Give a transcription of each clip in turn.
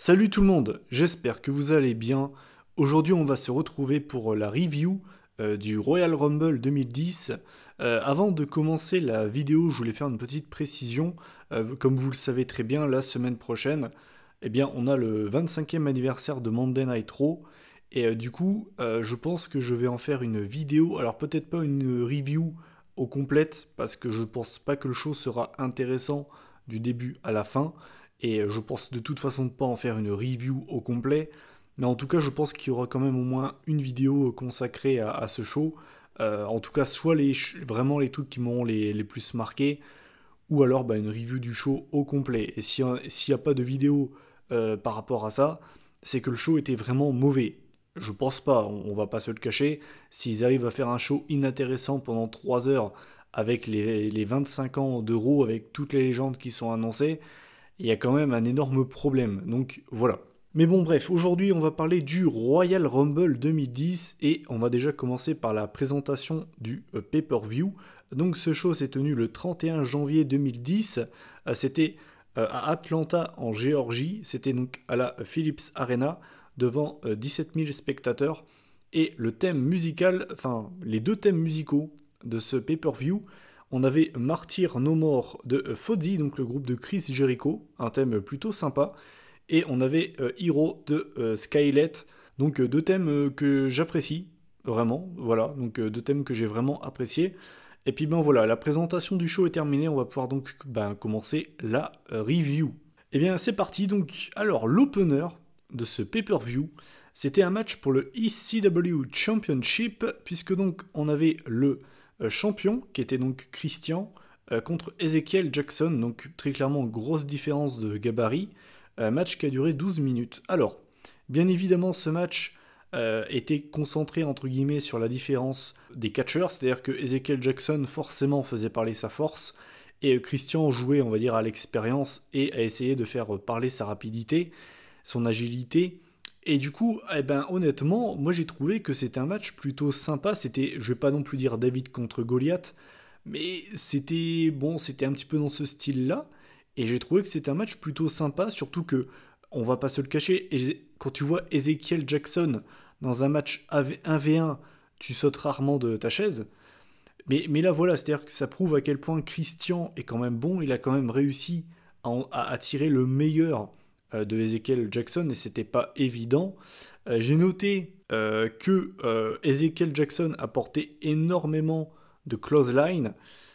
Salut tout le monde, j'espère que vous allez bien. Aujourd'hui on va se retrouver pour la review du Royal Rumble 2010. Avant de commencer la vidéo, je voulais faire une petite précision. Comme vous le savez très bien, la semaine prochaine, eh bien, on a le 25e anniversaire de Monday Night Raw. Et du coup, je pense que je vais en faire une vidéo. Alors peut-être pas une review au complète, parce que je pense pas que le show sera intéressant du début à la fin. Et je pense de toute façon pas en faire une review au complet. Mais en tout cas, je pense qu'il y aura quand même au moins une vidéo consacrée à ce show. En tout cas, soit vraiment les trucs qui m'ont les plus marqués, ou alors une review du show au complet. Et s'il n'y a pas de vidéo par rapport à ça, c'est que le show était vraiment mauvais. Je pense pas, on va pas se le cacher. S'ils arrivent à faire un show inintéressant pendant 3 heures avec les 25 ans d'Euro, avec toutes les légendes qui sont annoncées, il y a quand même un énorme problème. Donc voilà. Mais bon, bref, aujourd'hui on va parler du Royal Rumble 2010 et on va déjà commencer par la présentation du pay-per-view. Donc ce show s'est tenu le 31 janvier 2010. C'était à Atlanta en Géorgie. C'était donc à la Philips Arena devant 17 000 spectateurs. Et le thème musical, enfin les deux thèmes musicaux de ce pay-per-view, on avait Martyr No More de Fozzy, donc le groupe de Chris Jericho, un thème plutôt sympa. Et on avait Hero de Skylet, donc deux thèmes que j'apprécie, vraiment, voilà, donc deux thèmes que j'ai vraiment appréciés. Et puis voilà, la présentation du show est terminée, on va pouvoir donc commencer la review. Et bien c'est parti, donc alors l'opener de ce pay-per-view, c'était un match pour le ECW Championship, puisque donc on avait le champion, qui était donc Christian, contre Ezekiel Jackson, donc très clairement grosse différence de gabarit, match qui a duré 12 minutes. Alors, bien évidemment ce match était concentré entre guillemets sur la différence des catcheurs, c'est-à-dire que Ezekiel Jackson forcément faisait parler sa force, et Christian jouait on va dire à l'expérience et a essayé de faire parler sa rapidité, son agilité. Et du coup, honnêtement, moi j'ai trouvé que c'était un match plutôt sympa. C'était, je vais pas non plus dire David contre Goliath, mais c'était un petit peu dans ce style-là. Et j'ai trouvé que c'était un match plutôt sympa, surtout que, on va pas se le cacher, quand tu vois Ezekiel Jackson dans un match 1v1, tu sautes rarement de ta chaise. Mais là voilà, c'est-à-dire que ça prouve à quel point Christian est quand même bon, il a quand même réussi à tirer le meilleur de Ezekiel Jackson et c'était pas évident. J'ai noté que Ezekiel Jackson a porté énormément de clothesline,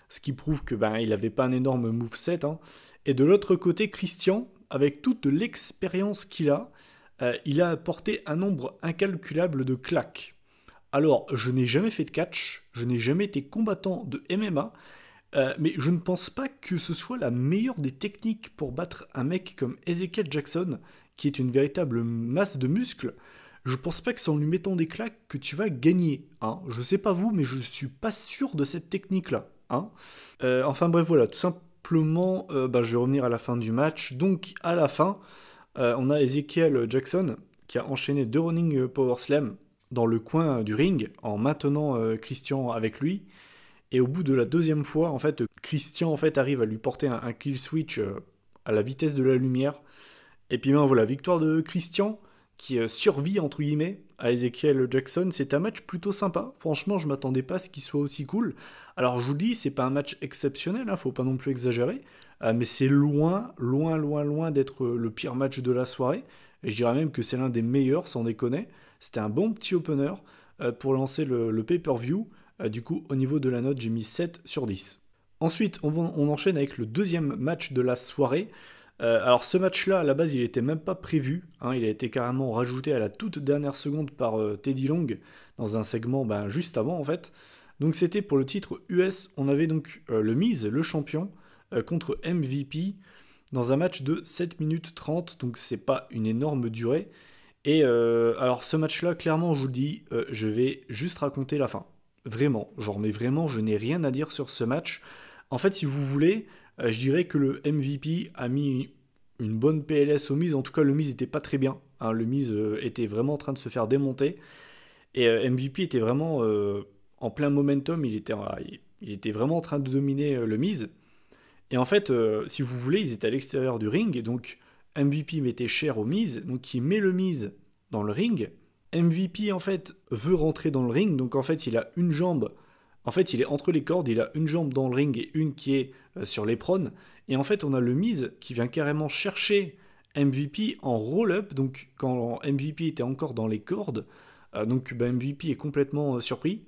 ce qui prouve que il n'avait pas un énorme moveset. Hein. Et de l'autre côté, Christian, avec toute l'expérience qu'il a, il a apporté un nombre incalculable de claques. Alors, je n'ai jamais fait de catch, je n'ai jamais été combattant de MMA, mais je ne pense pas que ce soit la meilleure des techniques pour battre un mec comme Ezekiel Jackson, qui est une véritable masse de muscles. Je pense pas que c'est en lui mettant des claques que tu vas gagner. Hein. Je sais pas vous, mais je suis pas sûr de cette technique-là. Hein. Enfin bref, voilà, tout simplement, je vais revenir à la fin du match. Donc, à la fin, on a Ezekiel Jackson qui a enchaîné 2 running power slam dans le coin du ring en maintenant Christian avec lui. Et au bout de la deuxième fois, en fait, Christian arrive à lui porter un kill switch à la vitesse de la lumière. Et puis voilà, victoire de Christian qui survit entre guillemets à Ezekiel Jackson. C'est un match plutôt sympa. Franchement, je m'attendais pas à ce qu'il soit aussi cool. Alors je vous dis, c'est pas un match exceptionnel, hein, faut pas non plus exagérer, mais c'est loin, loin, loin, loin d'être le pire match de la soirée. Et je dirais même que c'est l'un des meilleurs, sans déconner. C'était un bon petit opener pour lancer le pay-per-view. Du coup, au niveau de la note, j'ai mis 7 sur 10. Ensuite, on enchaîne avec le deuxième match de la soirée. Alors ce match-là, à la base, il n'était même pas prévu. Hein, il a été carrément rajouté à la toute dernière seconde par Teddy Long dans un segment juste avant, en fait. Donc c'était pour le titre US. On avait donc le Miz, le champion, contre MVP dans un match de 7 minutes 30. Donc c'est pas une énorme durée. Et alors ce match-là, clairement, je vous le dis, je vais juste raconter la fin. Vraiment, mais vraiment, je n'ai rien à dire sur ce match. En fait, si vous voulez, je dirais que le MVP a mis une bonne PLS au Miz. En tout cas, le Miz n'était pas très bien. Hein. Le Miz était vraiment en train de se faire démonter. Et MVP était vraiment en plein momentum. Il était vraiment en train de dominer le Miz. Et en fait, si vous voulez, ils étaient à l'extérieur du ring. Et donc, MVP mettait cher au Miz, donc il met le Miz dans le ring. MVP en fait veut rentrer dans le ring, donc en fait il a une jambe, en fait il est entre les cordes, il a une jambe dans le ring et une qui est sur l'éperon, et en fait on a le Miz qui vient carrément chercher MVP en roll-up, donc quand MVP était encore dans les cordes, donc MVP est complètement surpris,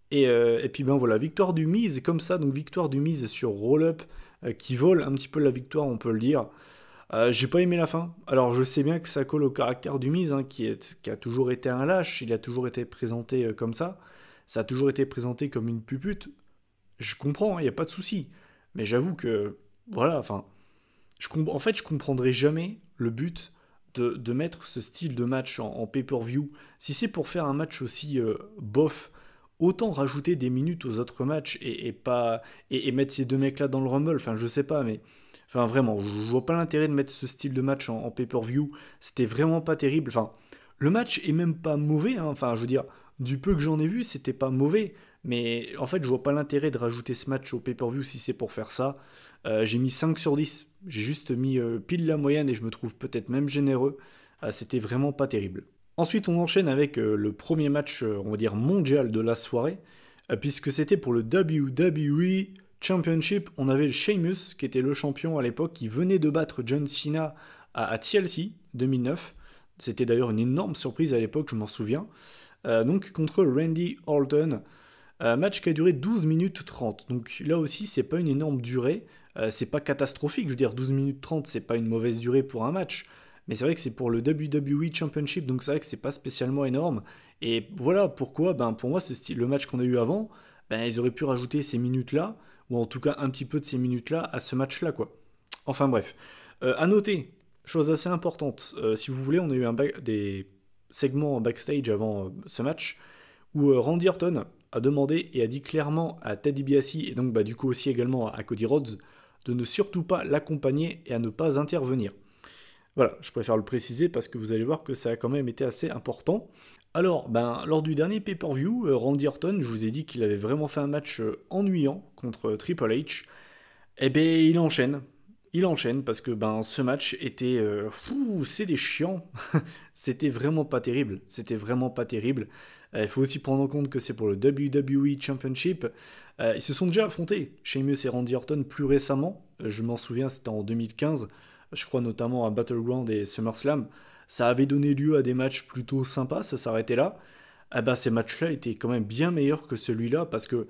et puis ben voilà, victoire du Miz comme ça, donc victoire du Miz sur roll-up, qui vole un petit peu la victoire on peut le dire. J'ai pas aimé la fin. Alors je sais bien que ça colle au caractère du Miz, hein, qui a toujours été un lâche, il a toujours été présenté comme ça a toujours été présenté comme une pupute. Je comprends, il n'y a pas de souci. Mais j'avoue que, voilà, enfin, en fait je comprendrai jamais le but de mettre ce style de match en pay-per-view. Si c'est pour faire un match aussi bof, autant rajouter des minutes aux autres matchs et mettre ces deux mecs-là dans le Rumble, enfin je sais pas, mais... Enfin, vraiment, je vois pas l'intérêt de mettre ce style de match en pay-per-view. C'était vraiment pas terrible. Enfin, le match est même pas mauvais, hein. Enfin, je veux dire, du peu que j'en ai vu, c'était pas mauvais. Mais en fait, je vois pas l'intérêt de rajouter ce match au pay-per-view si c'est pour faire ça. J'ai mis 5 sur 10. J'ai juste mis pile la moyenne et je me trouve peut-être même généreux. C'était vraiment pas terrible. Ensuite, on enchaîne avec le premier match, on va dire, mondial de la soirée. Puisque c'était pour le WWE Championship, on avait le Sheamus, qui était le champion à l'époque, qui venait de battre John Cena à TLC 2009. C'était d'ailleurs une énorme surprise à l'époque, je m'en souviens. Donc contre Randy Orton. Match qui a duré 12 minutes 30. Donc là aussi, c'est pas une énorme durée. C'est pas catastrophique. Je veux dire, 12 minutes 30, c'est pas une mauvaise durée pour un match. Mais c'est vrai que c'est pour le WWE Championship, donc c'est vrai que c'est pas spécialement énorme. Et voilà pourquoi, ben, pour moi, le match qu'on a eu avant, ben, ils auraient pu rajouter ces minutes-là, ou en tout cas un petit peu de ces minutes-là à ce match-là, quoi. Enfin bref. À noter, chose assez importante, si vous voulez, on a eu des segments backstage avant ce match, où Randy Orton a demandé et a dit clairement à Ted DiBiase, et donc bah, du coup aussi également à Cody Rhodes, de ne surtout pas l'accompagner et à ne pas intervenir. Voilà, je préfère le préciser parce que vous allez voir que ça a quand même été assez important. Alors, ben, lors du dernier pay-per-view, Randy Orton, je vous ai dit qu'il avait vraiment fait un match ennuyant contre Triple H. Eh ben, il enchaîne. Il enchaîne parce que ben, ce match était... c'était chiant. C'était vraiment pas terrible. C'était vraiment pas terrible. Il faut aussi prendre en compte que c'est pour le WWE Championship. Ils se sont déjà affrontés, Sheamus et Randy Orton, plus récemment. Je m'en souviens, c'était en 2015. Je crois notamment à Battleground et SummerSlam. Ça avait donné lieu à des matchs plutôt sympas, ça s'arrêtait là. Eh ben, ces matchs-là étaient quand même bien meilleurs que celui-là parce que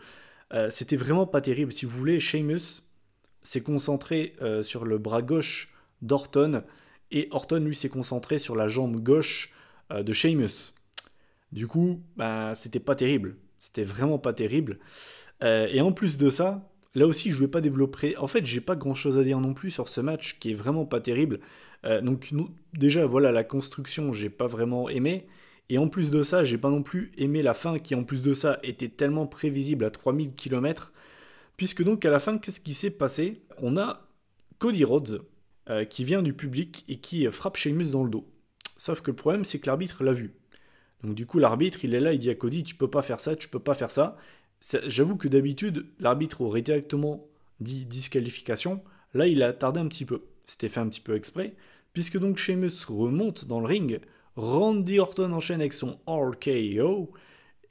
c'était vraiment pas terrible. Si vous voulez, Sheamus s'est concentré sur le bras gauche d'Orton et Orton, lui, s'est concentré sur la jambe gauche de Sheamus. Du coup, ben, c'était pas terrible. C'était vraiment pas terrible. Et en plus de ça, là aussi, je ne vais pas développer. En fait, j'ai pas grand chose à dire non plus sur ce match qui est vraiment pas terrible. Déjà, voilà, la construction, j'ai pas vraiment aimé. Et en plus de ça, j'ai pas non plus aimé la fin qui, en plus de ça, était tellement prévisible à 3000 km. Puisque donc, à la fin, qu'est-ce qui s'est passé? On a Cody Rhodes qui vient du public et qui frappe Sheamus dans le dos. Sauf que le problème, c'est que l'arbitre l'a vu. Donc du coup, l'arbitre, il est là, il dit à Cody, tu peux pas faire ça, tu peux pas faire ça. J'avoue que d'habitude, l'arbitre aurait directement dit disqualification. Là, il a tardé un petit peu. C'était fait un petit peu exprès. Puisque donc Sheamus remonte dans le ring, Randy Orton enchaîne avec son RKO.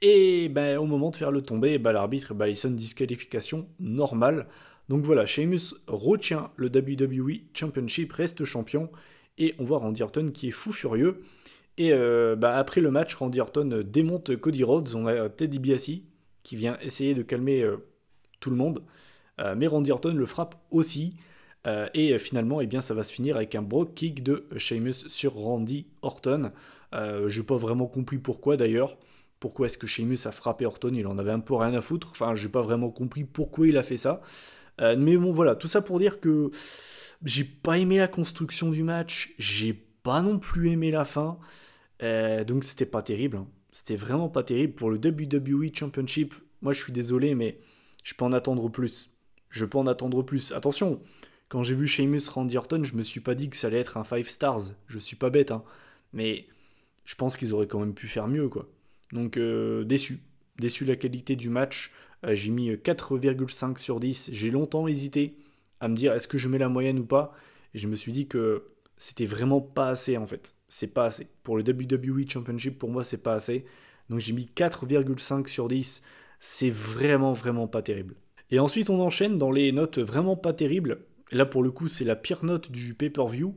Et ben, au moment de faire le tomber, ben, l'arbitre ben, il sonne disqualification normale. Donc voilà, Sheamus retient le WWE Championship, reste champion. Et on voit Randy Orton qui est fou furieux. Et après le match, Randy Orton démonte Cody Rhodes. On a Ted DiBiase qui vient essayer de calmer tout le monde. Mais Randy Orton le frappe aussi. Et finalement, eh bien, ça va se finir avec un brogue kick de Sheamus sur Randy Orton. J'ai pas vraiment compris pourquoi d'ailleurs. Pourquoi est-ce que Sheamus a frappé Orton? Il en avait un peu rien à foutre. Enfin, j'ai pas vraiment compris pourquoi il a fait ça. Mais bon, voilà, tout ça pour dire que j'ai pas aimé la construction du match. J'ai pas non plus aimé la fin. Donc c'était pas terrible. Hein. C'était vraiment pas terrible. Pour le WWE Championship, moi je suis désolé, mais je peux en attendre plus. Je peux en attendre plus. Attention, quand j'ai vu Sheamus Randy Orton, je me suis pas dit que ça allait être un 5 stars. Je suis pas bête, hein. Mais je pense qu'ils auraient quand même pu faire mieux, quoi. Donc déçu. Déçu de la qualité du match. J'ai mis 4,5 sur 10. J'ai longtemps hésité à me dire est-ce que je mets la moyenne ou pas. Et je me suis dit que c'était vraiment pas assez en fait. C'est pas assez. Pour le WWE Championship, pour moi, c'est pas assez. Donc j'ai mis 4,5 sur 10. C'est vraiment, vraiment pas terrible. Et ensuite, on enchaîne dans les notes vraiment pas terribles. Et là, pour le coup, c'est la pire note du pay-per-view,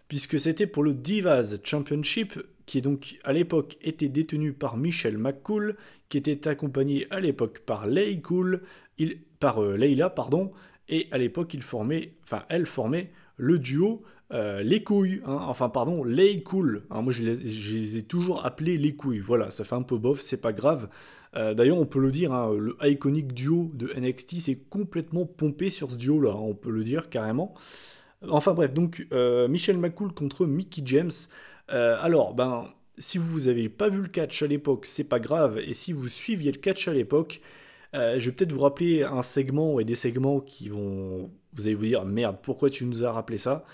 puisque c'était pour le Divas Championship, qui est donc à l'époque était détenu par Michelle McCool, qui était accompagné à l'époque par Layla, pardon, et à l'époque, elle formait le duo les couilles, hein, enfin pardon, les cool. Hein, moi je les ai toujours appelés les couilles. Voilà, ça fait un peu bof, c'est pas grave. D'ailleurs, on peut le dire, hein, le iconique duo de NXT s'est complètement pompé sur ce duo-là, hein, on peut le dire carrément. Enfin bref, donc Michelle McCool contre Mickie James. Alors, ben, si vous avez pas vu le catch à l'époque, c'est pas grave. Et si vous suiviez le catch à l'époque, je vais peut-être vous rappeler un segment et des segments qui vont. Vous allez vous dire, merde, pourquoi tu nous as rappelé ça?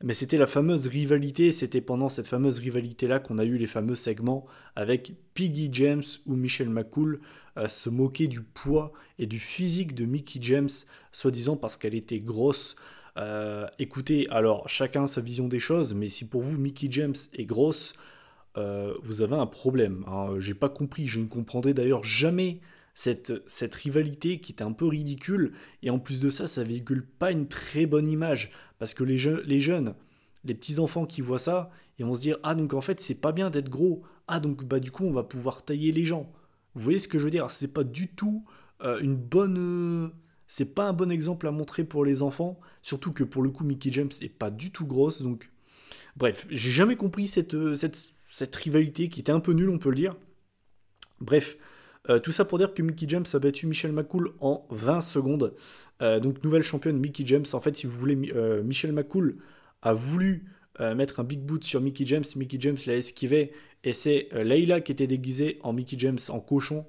Mais c'était la fameuse rivalité, c'était pendant cette fameuse rivalité-là qu'on a eu les fameux segments avec Piggy James ou Michelle McCool se moquer du poids et du physique de Mickie James, soi-disant parce qu'elle était grosse. Écoutez, alors chacun sa vision des choses, mais si pour vous Mickie James est grosse, vous avez un problème. Hein. J'ai pas compris, je ne comprendrai d'ailleurs jamais cette rivalité qui était un peu ridicule, et en plus de ça, ça véhicule pas une très bonne image, parce que les jeunes, les petits-enfants qui voient ça, ils vont se dire, ah donc en fait c'est pas bien d'être gros, ah donc bah du coup on va pouvoir tailler les gens. Vous voyez ce que je veux dire? C'est pas du tout une bonne... c'est pas un bon exemple à montrer pour les enfants, surtout que pour le coup Mickey James est pas du tout grosse, donc... Bref, j'ai jamais compris cette rivalité qui était un peu nulle, on peut le dire. Bref, tout ça pour dire que Mickie James a battu Michelle McCool en 20 secondes. Donc nouvelle championne Mickie James. En fait, si vous voulez, Michelle McCool a voulu mettre un big boot sur Mickie James l'a esquivé. Et c'est Layla qui était déguisée en Mickie James en cochon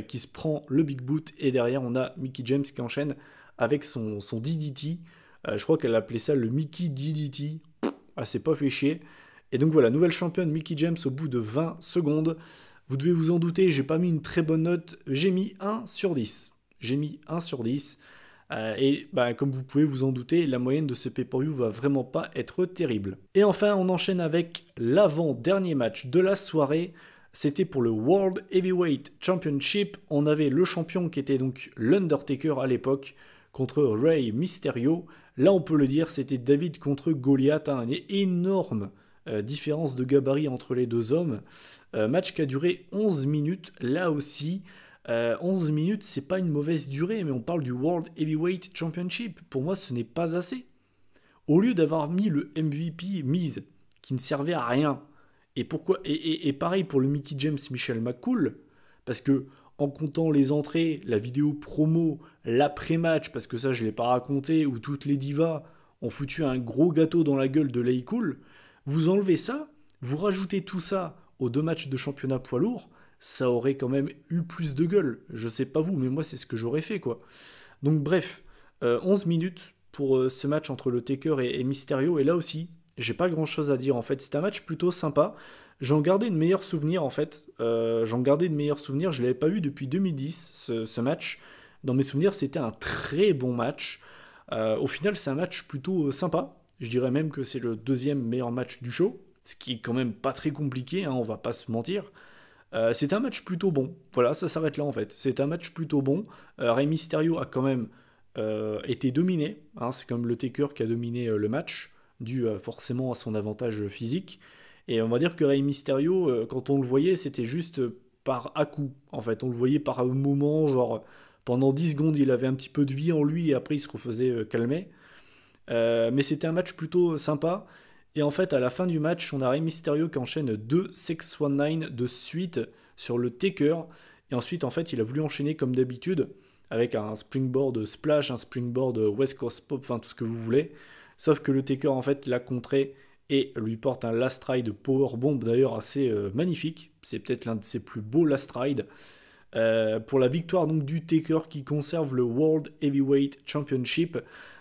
qui se prend le big boot. Et derrière, on a Mickie James qui enchaîne avec son DDT. Je crois qu'elle appelait ça le Mickey DDT. Ah, c'est pas fait chier. Et donc voilà, nouvelle championne Mickie James au bout de 20 secondes. Vous devez vous en douter, j'ai pas mis une très bonne note, j'ai mis 1 sur 10. J'ai mis 1 sur 10. Et bah, comme vous pouvez vous en douter, la moyenne de ce pay-per-view va vraiment pas être terrible. Et enfin, on enchaîne avec l'avant-dernier match de la soirée. C'était pour le World Heavyweight Championship. On avait le champion qui était donc l'Undertaker à l'époque contre Rey Mysterio. Là, on peut le dire, c'était David contre Goliath, hein, une énorme différence de gabarit entre les deux hommes. Match qui a duré 11 minutes, là aussi. 11 minutes, c'est pas une mauvaise durée, mais on parle du World Heavyweight Championship. Pour moi, ce n'est pas assez. Au lieu d'avoir mis le MVP Miz, qui ne servait à rien, et pareil pour le Mickie James Michelle McCool, parce que en comptant les entrées, la vidéo promo, l'après-match, parce que ça je ne l'ai pas raconté, où toutes les divas ont foutu un gros gâteau dans la gueule de Lay Cool, vous enlevez ça, vous rajoutez tout ça aux 2 matchs de championnat poids lourd, ça aurait quand même eu plus de gueule. Je sais pas vous, mais moi c'est ce que j'aurais fait quoi. Donc bref, 11 minutes pour ce match entre le Taker et Mysterio, et là aussi, j'ai pas grand chose à dire en fait. C'est un match plutôt sympa. J'en gardais de meilleurs souvenirs en fait. Je l'avais pas vu depuis 2010 ce match. Dans mes souvenirs, c'était un très bon match. Au final, c'est un match plutôt sympa. Je dirais même que c'est le deuxième meilleur match du show, ce qui est quand même pas très compliqué, hein, on va pas se mentir. C'est un match plutôt bon. Voilà, ça s'arrête là en fait. C'est un match plutôt bon. Rey Mysterio a quand même été dominé. Hein, c'est comme le Taker qui a dominé le match, dû forcément à son avantage physique. Et on va dire que Rey Mysterio, quand on le voyait, c'était juste par à-coup. En fait, on le voyait par un moment, genre pendant 10 secondes, il avait un petit peu de vie en lui et après il se refaisait calmer. Mais c'était un match plutôt sympa. Et en fait, à la fin du match, on a Rey Mysterio qui enchaîne 2 619 de suite sur le Taker. Et ensuite, en fait, il a voulu enchaîner comme d'habitude avec un springboard splash, un springboard West Coast Pop, enfin tout ce que vous voulez. Sauf que le Taker, en fait, l'a contré et lui porte un last ride powerbomb d'ailleurs assez magnifique. C'est peut-être l'un de ses plus beaux last ride. Pour la victoire donc du Taker qui conserve le World Heavyweight Championship.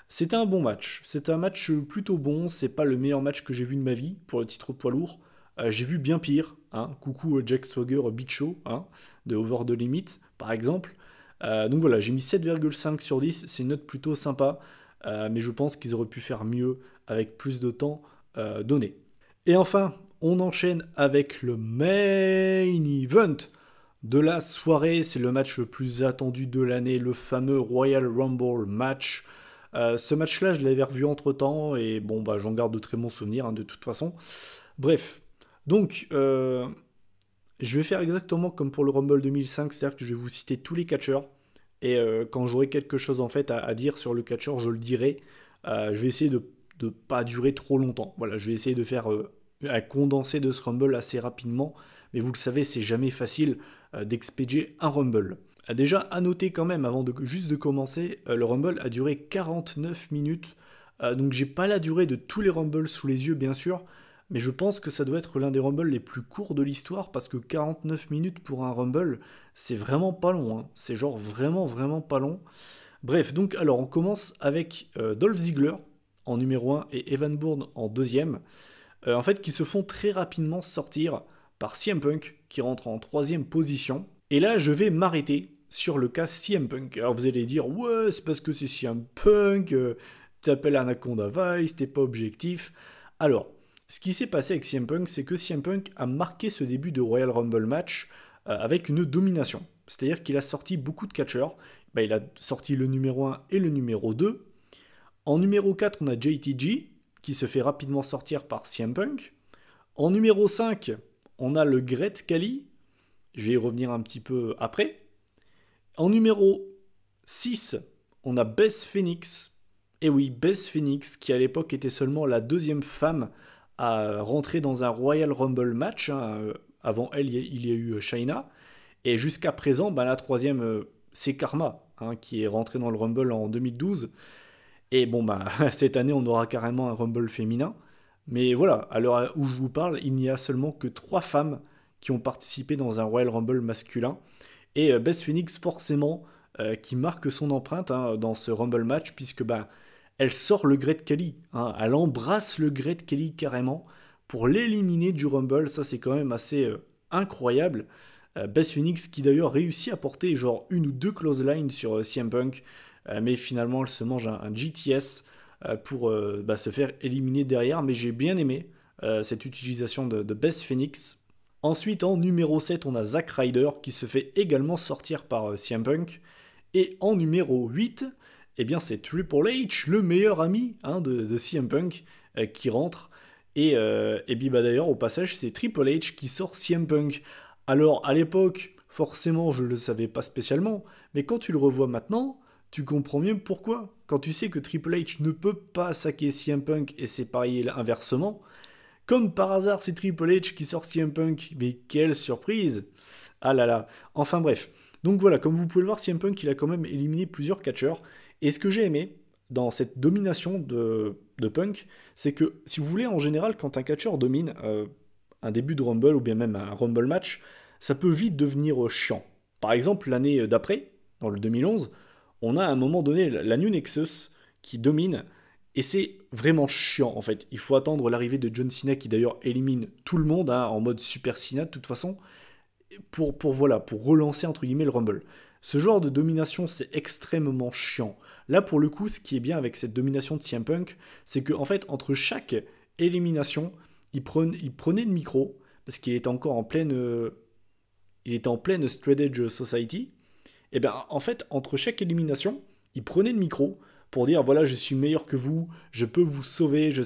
C'était un bon match. C'était un match plutôt bon. C'est pas le meilleur match que j'ai vu de ma vie pour le titre poids lourd. J'ai vu bien pire. Hein. Coucou Jack Swagger Big Show hein, de Over the Limit par exemple. Donc voilà, j'ai mis 7,5 sur 10. C'est une note plutôt sympa. Mais je pense qu'ils auraient pu faire mieux avec plus de temps donné. Et enfin, on enchaîne avec le main event de la soirée. C'est le match le plus attendu de l'année, le fameux Royal Rumble match. Ce match-là, je l'avais revu entre-temps, et bon, bah, j'en garde de très bons souvenirs, hein, de toute façon. Bref, donc, je vais faire exactement comme pour le Rumble 2005, c'est-à-dire que je vais vous citer tous les catcheurs, et quand j'aurai quelque chose en fait à dire sur le catcheur, je le dirai. Je vais essayer de ne pas durer trop longtemps. Voilà, je vais essayer de faire un condensé de ce Rumble assez rapidement, mais vous le savez, c'est jamais facile d'expédier un Rumble. Déjà, à noter quand même, avant juste de commencer, le Rumble a duré 49 minutes, donc j'ai pas la durée de tous les Rumbles sous les yeux, bien sûr, mais je pense que ça doit être l'un des Rumbles les plus courts de l'histoire, parce que 49 minutes pour un Rumble, c'est vraiment pas long, hein. C'est genre vraiment, vraiment pas long. Bref, donc alors on commence avec Dolph Ziggler en numéro 1 et Evan Bourne en deuxième, en fait qui se font très rapidement sortir par CM Punk qui rentre en troisième position. Et là je vais m'arrêter sur le cas CM Punk. Alors vous allez dire ouais c'est parce que c'est CM Punk, t'appelles Anaconda Vice, t'es pas objectif. Alors ce qui s'est passé avec CM Punk, c'est que CM Punk a marqué ce début de Royal Rumble match avec une domination. C'est-à-dire qu'il a sorti beaucoup de catcheurs. Bah, il a sorti le numéro 1 et le numéro 2. En numéro 4, on a JTG, qui se fait rapidement sortir par CM Punk. En numéro 5, on a le Great Khali. Je vais y revenir un petit peu après. En numéro 6, on a Beth Phoenix. Et oui, Beth Phoenix, qui à l'époque était seulement la deuxième femme à rentrer dans un Royal Rumble match. Hein. Avant elle, il y a eu Shayna. Et jusqu'à présent, bah, la troisième, c'est Karma, hein, qui est rentrée dans le Rumble en 2012. Et bon, bah, cette année, on aura carrément un Rumble féminin. Mais voilà, à l'heure où je vous parle, il n'y a seulement que 3 femmes qui ont participé dans un Royal Rumble masculin. Et Beth Phoenix, forcément, qui marque son empreinte hein, dans ce Rumble match, puisque bah, elle sort le Great Khali. Hein, elle embrasse le Great Khali carrément pour l'éliminer du Rumble. Ça, c'est quand même assez incroyable. Beth Phoenix qui d'ailleurs réussit à porter genre une ou deux clotheslines sur CM Punk, mais finalement elle se mange un GTS pour bah, se faire éliminer derrière, mais j'ai bien aimé cette utilisation de Beth Phoenix. Ensuite en numéro 7 on a Zack Ryder qui se fait également sortir par CM Punk, et en numéro 8 eh bien c'est Triple H, le meilleur ami hein, de CM Punk qui rentre, et puis bah, d'ailleurs au passage c'est Triple H qui sort CM Punk. Alors, à l'époque, forcément, je ne le savais pas spécialement, mais quand tu le revois maintenant, tu comprends mieux pourquoi. Quand tu sais que Triple H ne peut pas saquer CM Punk, et c'est pareil inversement, comme par hasard, c'est Triple H qui sort CM Punk, mais quelle surprise! Ah là là, enfin bref. Donc voilà, comme vous pouvez le voir, CM Punk, il a quand même éliminé plusieurs catcheurs, et ce que j'ai aimé dans cette domination de Punk, c'est que, si vous voulez, en général, quand un catcheur domine un début de Rumble ou bien même un Rumble match, ça peut vite devenir chiant. Par exemple, l'année d'après, dans le 2011, on a à un moment donné la New Nexus qui domine, et c'est vraiment chiant en fait. Il faut attendre l'arrivée de John Cena qui d'ailleurs élimine tout le monde hein, en mode Super Cena de toute façon, voilà, pour relancer entre guillemets le Rumble. Ce genre de domination, c'est extrêmement chiant. Là, pour le coup, ce qui est bien avec cette domination de CM Punk, c'est que en fait, entre chaque élimination, il prenait le micro, parce qu'il était encore en pleine Straight Edge Society. Et bien en fait, entre chaque élimination, il prenait le micro pour dire voilà, je suis meilleur que vous, je peux vous sauver, je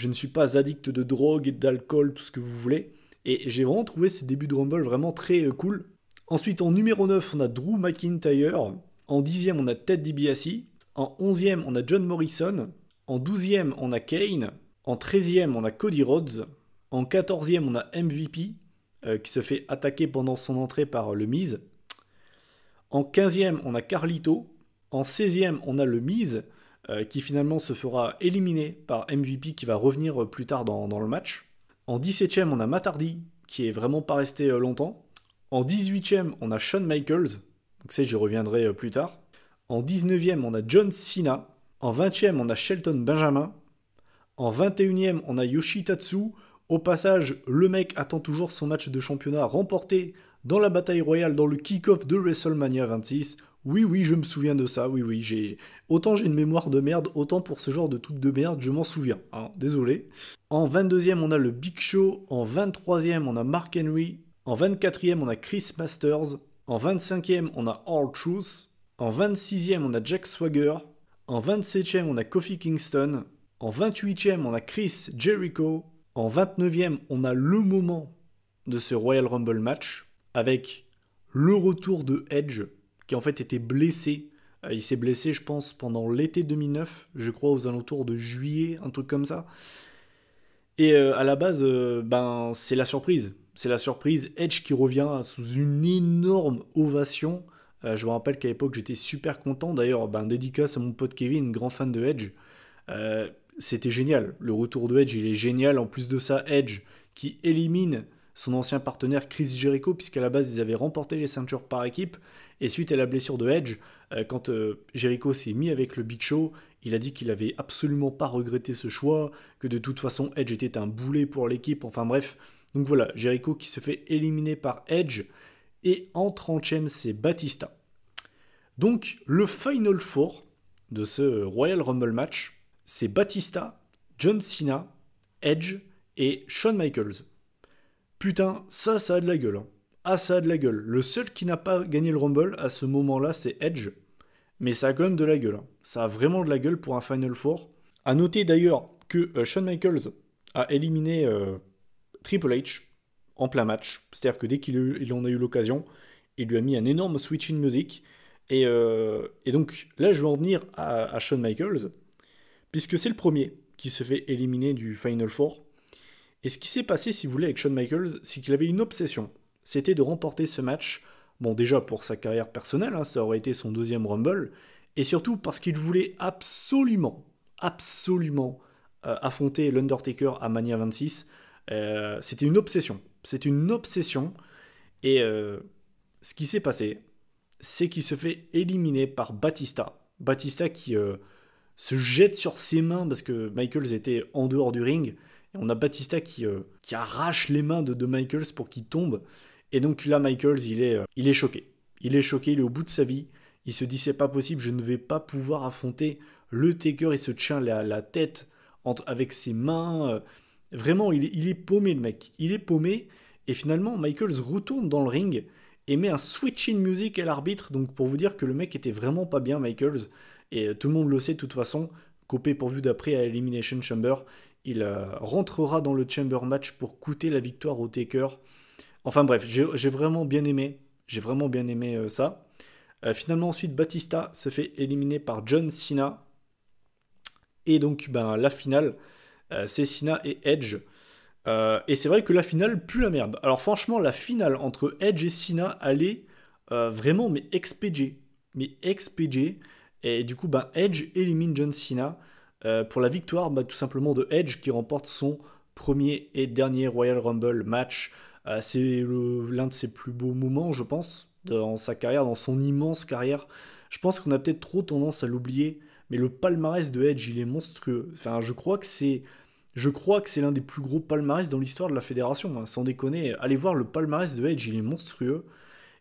ne suis pas addict de drogue et d'alcool, tout ce que vous voulez. Et j'ai vraiment trouvé ce début de Rumble vraiment très cool. Ensuite, en numéro 9, on a Drew McIntyre. En 10e, on a Ted DiBiase. En 11e, on a John Morrison. En 12e, on a Kane. En 13e, on a Cody Rhodes. En 14e, on a MVP, qui se fait attaquer pendant son entrée par le Miz. En 15e, on a Carlito. En 16e, on a le Miz, qui finalement se fera éliminer par MVP, qui va revenir plus tard dans le match. En 17e, on a Matt Hardy, qui est vraiment pas resté longtemps. En 18e, on a Shawn Michaels. Donc ça, j'y reviendrai plus tard. En 19e, on a John Cena. En 20e, on a Shelton Benjamin. En 21e, on a Yoshitatsu. Au passage, le mec attend toujours son match de championnat remporté dans la bataille royale dans le kick-off de WrestleMania 26. Oui, oui, je me souviens de ça, oui, oui, autant j'ai une mémoire de merde, autant pour ce genre de truc de merde, je m'en souviens, hein, désolé. En 22e, on a le Big Show, en 23e, on a Mark Henry, en 24e, on a Chris Masters, en 25e, on a R-Truth, en 26e, on a Jack Swagger, en 27e, on a Kofi Kingston, en 28e, on a Chris Jericho, en 29e, on a le moment de ce Royal Rumble match, avec le retour de Edge, qui en fait était blessé. Il s'est blessé, je pense, pendant l'été 2009, je crois aux alentours de juillet, un truc comme ça. Et à la base, ben, c'est la surprise. C'est la surprise. Edge qui revient sous une énorme ovation. Je me rappelle qu'à l'époque, j'étais super content. D'ailleurs, ben, dédicace à mon pote Kevin, grand fan de Edge. C'était génial. Le retour de Edge, il est génial. En plus de ça, Edge qui élimine son ancien partenaire Chris Jericho, puisqu'à la base, ils avaient remporté les ceintures par équipe. Et suite à la blessure de Edge, quand Jericho s'est mis avec le Big Show, il a dit qu'il avait absolument pas regretté ce choix, que de toute façon Edge était un boulet pour l'équipe, enfin bref. Donc voilà, Jericho qui se fait éliminer par Edge, et en 30e, c'est Batista. Donc le Final Four de ce Royal Rumble match, c'est Batista, John Cena, Edge et Shawn Michaels. Putain, ça a de la gueule. Hein. Ah, ça a de la gueule. Le seul qui n'a pas gagné le Rumble à ce moment-là, c'est Edge. Mais ça a quand même de la gueule. Hein. Ça a vraiment de la gueule pour un Final Four. A noter d'ailleurs que Shawn Michaels a éliminé Triple H en plein match. C'est-à-dire que dès qu'il en a eu l'occasion, il lui a mis un énorme switching music. Et donc là, je vais en venir à Shawn Michaels, puisque c'est le premier qui se fait éliminer du Final Four. Et ce qui s'est passé, si vous voulez, avec Shawn Michaels, c'est qu'il avait une obsession. C'était de remporter ce match. Bon, déjà pour sa carrière personnelle, hein, ça aurait été son deuxième Rumble. Et surtout parce qu'il voulait absolument affronter l'Undertaker à Mania 26. C'était une obsession. C'était une obsession. Et ce qui s'est passé, c'est qu'il se fait éliminer par Batista. Batista qui se jette sur ses mains parce que Michaels était en dehors du ring. Et on a Batista qui arrache les mains de Michaels pour qu'il tombe. Et donc là, Michaels, il est choqué. Il est choqué, il est au bout de sa vie. Il se dit, c'est pas possible, je ne vais pas pouvoir affronter le Taker. Il se tient la tête avec ses mains. Vraiment, il est paumé, le mec. Il est paumé. Et finalement, Michaels retourne dans le ring et met un switching music à l'arbitre. Donc pour vous dire que le mec était vraiment pas bien, Michaels. Et tout le monde le sait de toute façon. Copé pour vue d'après à Elimination Chamber. Il rentrera dans le Chamber match pour coûter la victoire au Taker. Enfin bref, j'ai vraiment bien aimé. J'ai vraiment bien aimé ça. Finalement, ensuite, Batista se fait éliminer par John Cena. Et donc, ben, la finale, c'est Cena et Edge. Et c'est vrai que la finale pue la merde. Alors franchement, la finale entre Edge et Cena allait vraiment, mais expédier. Mais expédier. Et du coup, ben, Edge élimine John Cena pour la victoire tout simplement de Edge qui remporte son premier et dernier Royal Rumble match. C'est l'un de ses plus beaux moments, je pense, dans sa carrière, dans son immense carrière. Je pense qu'on a peut-être trop tendance à l'oublier, mais le palmarès de Edge, il est monstrueux. Enfin, je crois que c'est l'un des plus gros palmarès dans l'histoire de la fédération. Hein. Sans déconner, allez voir le palmarès de Edge, il est monstrueux.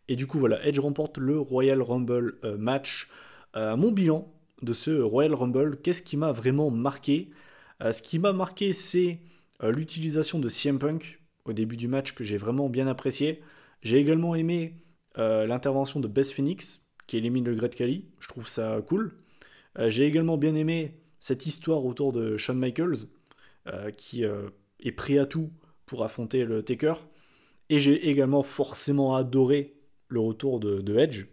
Et du coup, voilà, Edge remporte le Royal Rumble match. Mon bilan de ce Royal Rumble, qu'est-ce qui m'a vraiment marqué Ce qui m'a marqué, c'est l'utilisation de CM Punk au début du match que j'ai vraiment bien apprécié. J'ai également aimé l'intervention de Beth Phoenix qui élimine le Great Khali. Je trouve ça cool. J'ai également bien aimé cette histoire autour de Shawn Michaels qui est prêt à tout pour affronter le Taker. Et j'ai également forcément adoré le retour de Edge.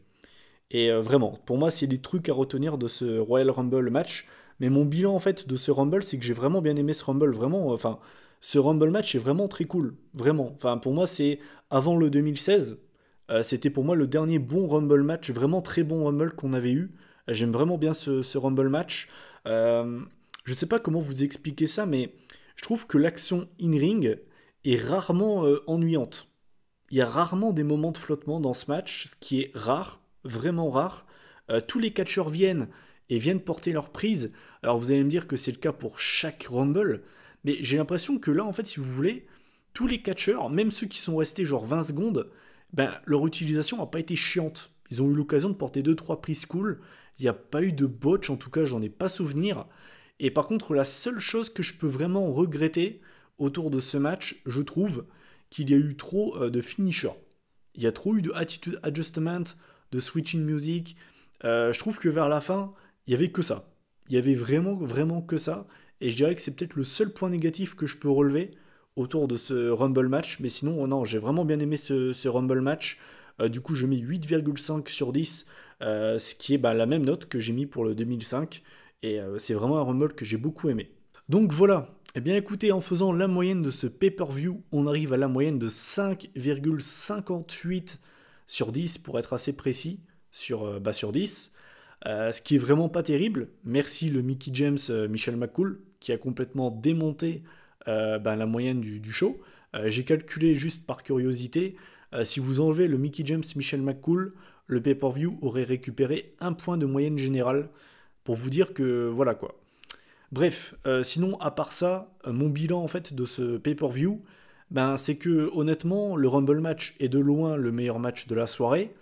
Et vraiment, pour moi, c'est des trucs à retenir de ce Royal Rumble match. Mais mon bilan, en fait, de ce Rumble, c'est que j'ai vraiment bien aimé ce Rumble. Vraiment, enfin, ce Rumble match est vraiment très cool. Vraiment. Enfin, pour moi, c'est avant le 2016. C'était pour moi le dernier bon Rumble match. Vraiment très bon Rumble qu'on avait eu. J'aime vraiment bien ce Rumble match. Je sais pas comment vous expliquer ça, mais je trouve que l'action in-ring est rarement ennuyante. Il y a rarement des moments de flottement dans ce match, ce qui est rare, vraiment rare. Tous les catcheurs viennent porter leur prise. Alors vous allez me dire que c'est le cas pour chaque Rumble, mais j'ai l'impression que là, en fait, si vous voulez, tous les catcheurs, même ceux qui sont restés genre 20 secondes, ben, leur utilisation n'a pas été chiante. Ils ont eu l'occasion de porter 2-3 prises cool. Il n'y a pas eu de botch, en tout cas, j'en ai pas souvenir. Et par contre, la seule chose que je peux vraiment regretter autour de ce match, je trouve qu'il y a eu trop de finishers. Il y a trop eu de attitude adjustment, de switching music. Je trouve que vers la fin, il y avait que ça. Il y avait vraiment, vraiment que ça. Et je dirais que c'est peut-être le seul point négatif que je peux relever autour de ce Rumble match. Mais sinon, non, j'ai vraiment bien aimé ce Rumble match. Du coup, je mets 8,5 sur 10, ce qui est la même note que j'ai mis pour le 2005. Et c'est vraiment un Rumble que j'ai beaucoup aimé. Donc voilà. Eh bien écoutez, en faisant la moyenne de ce pay-per-view, on arrive à la moyenne de 5,58 sur 10 pour être assez précis sur 10. Ce qui est vraiment pas terrible. Merci le Mickey James Michel McCool qui a complètement démonté la moyenne du show. J'ai calculé juste par curiosité, si vous enlevez le Mickey James Michel McCool, le pay-per-view aurait récupéré un point de moyenne générale pour vous dire que voilà quoi. Bref, sinon à part ça, mon bilan en fait de ce pay-per-view, c'est que honnêtement le Rumble match est de loin le meilleur match de la soirée.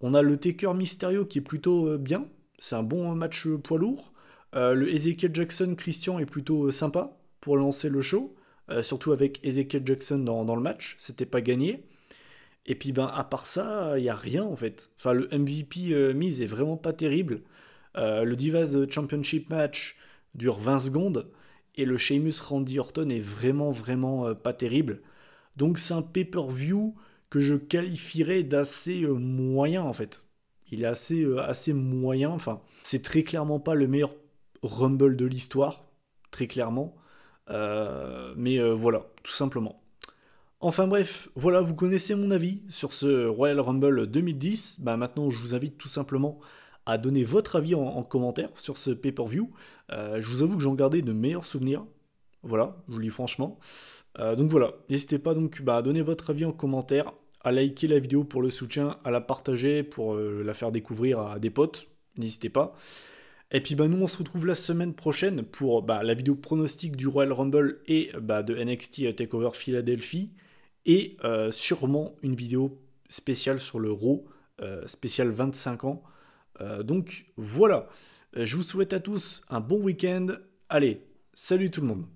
On a le Taker Mysterio qui est plutôt bien, c'est un bon match poids lourd. Le Ezekiel Jackson Christian est plutôt sympa pour lancer le show, surtout avec Ezekiel Jackson dans le match, c'était pas gagné. Et puis à part ça, il n'y a rien en fait. Enfin le MVP Miz est vraiment pas terrible. Le Divas Championship match dure 20 secondes et le Sheamus Randy Orton est vraiment vraiment pas terrible. Donc c'est un pay-per-view que je qualifierais d'assez moyen en fait. Il est assez moyen, enfin c'est très clairement pas le meilleur Rumble de l'histoire, très clairement. Mais voilà, tout simplement. Enfin bref, voilà, vous connaissez mon avis sur ce Royal Rumble 2010. Maintenant, je vous invite tout simplement à donner votre avis en commentaire sur ce pay-per-view. Je vous avoue que j'en gardais de meilleurs souvenirs. Voilà, je vous le dis franchement. Donc voilà, n'hésitez pas donc à donner votre avis en commentaire, à liker la vidéo pour le soutien, à la partager pour la faire découvrir à des potes. N'hésitez pas. Et puis nous on se retrouve la semaine prochaine pour la vidéo pronostic du Royal Rumble et de NXT TakeOver Philadelphie. Et sûrement une vidéo spéciale sur le Raw, spécial 25 ans. Donc voilà, je vous souhaite à tous un bon week-end. Allez, salut tout le monde.